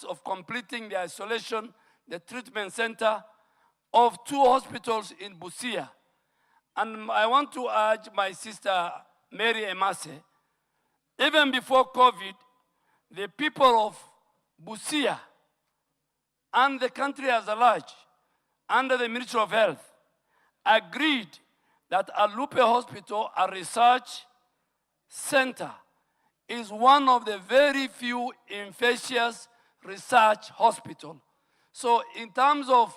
of completing the isolation, the treatment center of 2 hospitals in Busia. And I want to urge my sister, Mary Emase, even before COVID, the people of Busia and the country as a large, under the Ministry of Health, agreed that Alupe Hospital, a research center, is one of the very few infectious research hospitals. So in terms of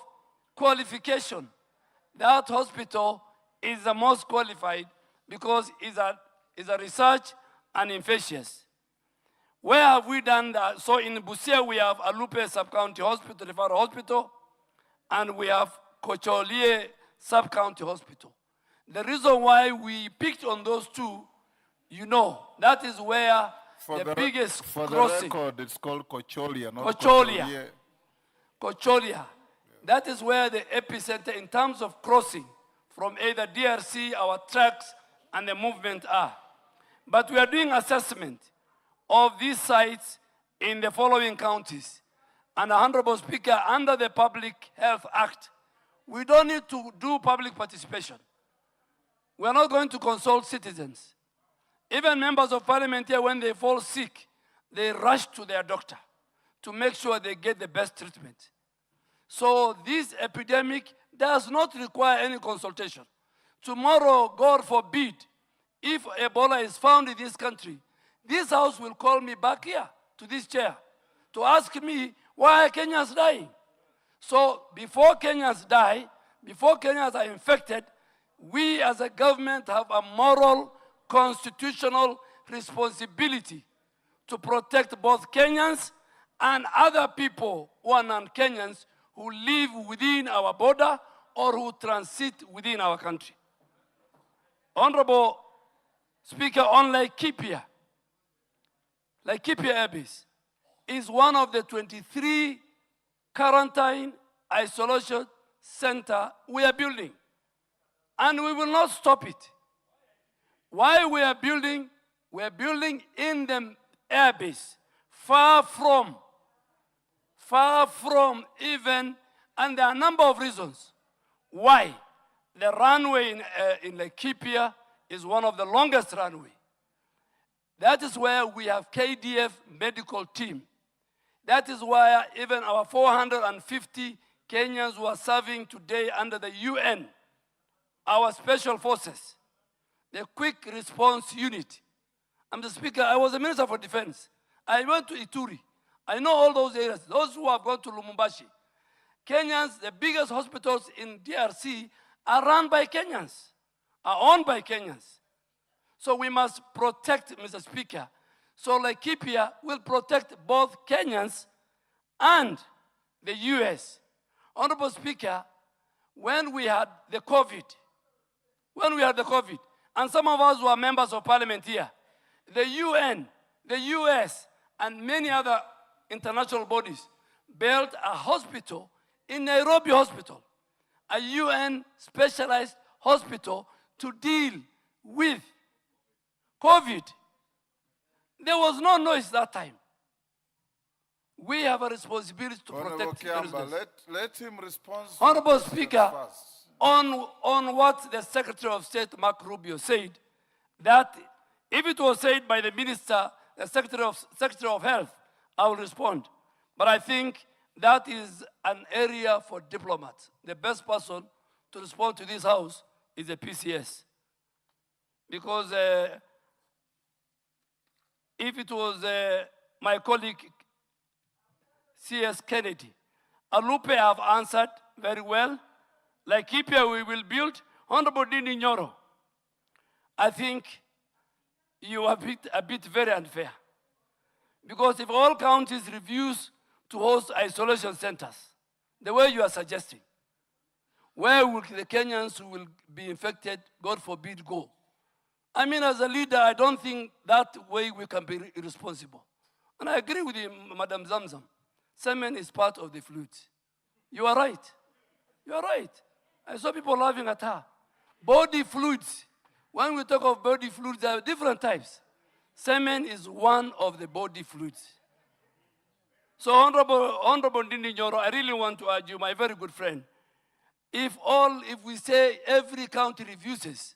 qualification, that hospital is the most qualified because it's a research and infectious. Where have we done that? So in Busia, we have Alupe Sub-County Hospital, Referral Hospital, and we have Kocholie Sub-County Hospital. The reason why we picked on those 2, you know, that is where the biggest crossing. For the record, it's called Kocholia, not Kocholia. Kocholia. That is where the epicenter in terms of crossing from either DRC, our tracks, and the movement are. But we are doing assessment of these sites in the following counties. And Honorable Speaker, under the Public Health Act, we don't need to do public participation. We are not going to consult citizens. Even members of parliament here, when they fall sick, they rush to their doctor to make sure they get the best treatment. So this epidemic does not require any consultation. Tomorrow, God forbid, if Ebola is found in this country, this house will call me back here to this chair to ask me why are Kenyans dying. So before Kenyans die, before Kenyans are infected, we as a government have a moral, constitutional responsibility to protect both Kenyans and other people who are non-Kenyans who live within our border or who transit within our country. Honorable Speaker, on Laikipia Air Base is one of the 23 quarantine isolation center we are building. And we will not stop it. Why we are building? We are building in the airbase, far from even, and there are a number of reasons why. The runway in Laikipia is one of the longest runway. That is where we have KDF medical team. That is why even our 450 Kenyans who are serving today under the UN, our special forces, the quick response unit. I'm the speaker, I was a minister for defense. I went to Ituri. I know all those areas, those who have gone to Lumumbashi. Kenyans, the biggest hospitals in DRC are run by Kenyans, are owned by Kenyans. So we must protect, Mr. Speaker. So Laikipia will protect both Kenyans and the US. Honorable Speaker, when we had the COVID, and some of us were members of parliament here, the UN, the US, and many other international bodies built a hospital in Nairobi Hospital, a UN specialized hospital to deal with COVID. There was no noise that time. We have a responsibility to protect the residents. Let him respond. Honorable Speaker, on what the Secretary of State, Mark Rubio, said, that if it was said by the Minister, the Secretary of Health, I will respond. But I think that is an area for diplomats. The best person to respond to this House is the PCS. Because if it was my colleague, C.S. Kennedy, Alupe have answered very well. Laikipia we will build. Honorable Ndindi Nyoro, I think you are a bit very unfair. Because if all counties refuse to host isolation centers, the way you are suggesting, where will the Kenyans who will be infected, God forbid, go? I mean, as a leader, I don't think that way we can be irresponsible. And I agree with you, Madam Zamzam. Semen is part of the fluid. You are right. You are right. I saw people laughing at her. Body fluids. When we talk of body fluids, there are different types. Semen is one of the body fluids. So Honorable Ndindi Nyoro, I really want to urge you, my very good friend, if we say every county refuses,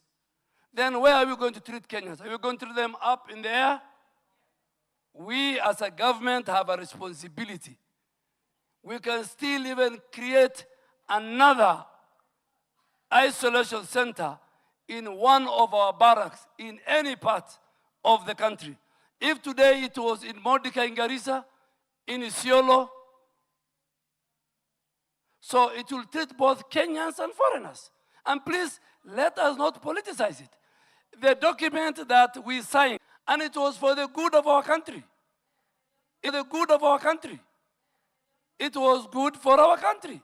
then where are we going to treat Kenyans? Are we going to treat them up in the air? We as a government have a responsibility. We can still even create another isolation center in one of our barracks in any part of the country. If today it was in Mordecai in Garissa, in Isiolo, so it will treat both Kenyans and foreigners. And please, let us not politicize it. The document that we signed, and it was for the good of our country. It's the good of our country. It was good for our country.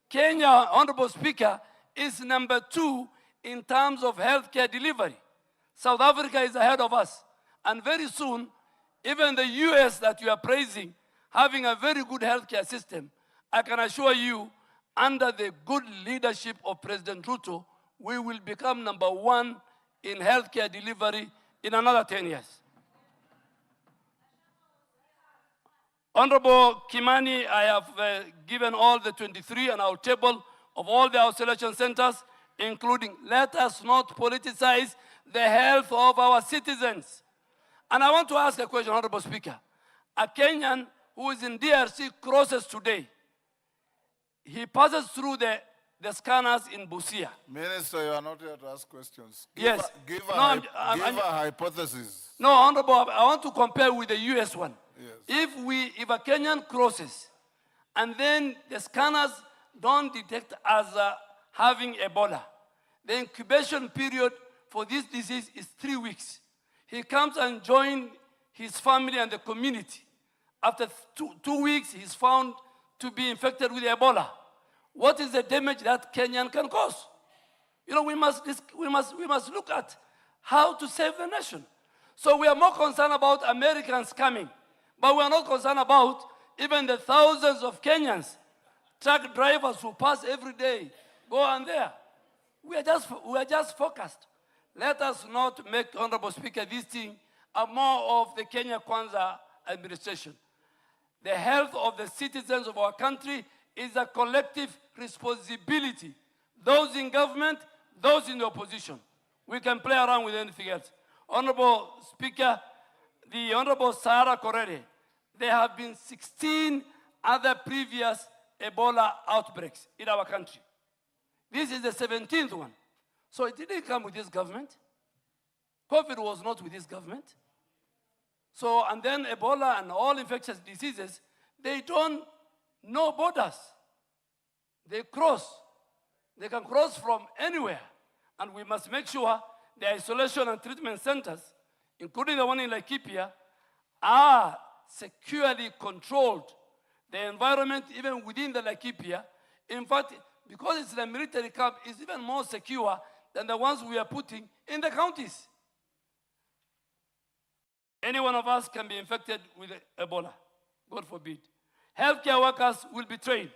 Kenya, Honorable Speaker, is number 2 in terms of healthcare delivery. South Africa is ahead of us. And very soon, even the US that you are praising, having a very good healthcare system, I can assure you, under the good leadership of President Ruto, we will become number 1 in healthcare delivery in another 10 years. Honorable Kimani, I have given all the 23 on our table of all the isolation centers, including let us not politicize the health of our citizens. And I want to ask a question, Honorable Speaker. A Kenyan who is in DRC crosses today. He passes through the scanners in Busia. Minister, you are not here to ask questions. Yes. Give a hypothesis. No, Honorable, I want to compare with the US one. Yes. If a Kenyan crosses and then the scanners don't detect as having Ebola, the incubation period for this disease is 3 weeks. He comes and joins his family and the community. After 2 weeks, he's found to be infected with Ebola. What is the damage that Kenyan can cause? You know, we must look at how to save the nation. So we are more concerned about Americans coming, but we are not concerned about even the thousands of Kenyans, truck drivers who pass every day, go on there. We are just focused. Let us not make, Honorable Speaker, this thing a more of the Kenya Kwanza administration. The health of the citizens of our country is a collective responsibility. Those in government, those in the opposition. We can play around with anything else. Honorable Speaker, the Honorable Sarah Korere, there have been 16 other previous Ebola outbreaks in our country. This is the 17th one. So it didn't come with this government. COVID was not with this government. So, and then Ebola and all infectious diseases, they don't know borders. They cross. They can cross from anywhere. And we must make sure the isolation and treatment centers, including the one in Laikipia, are securely controlled. The environment, even within the Laikipia, in fact, because it's the military camp, is even more secure than the ones we are putting in the counties. Any one of us can be infected with Ebola, God forbid. Healthcare workers will be trained.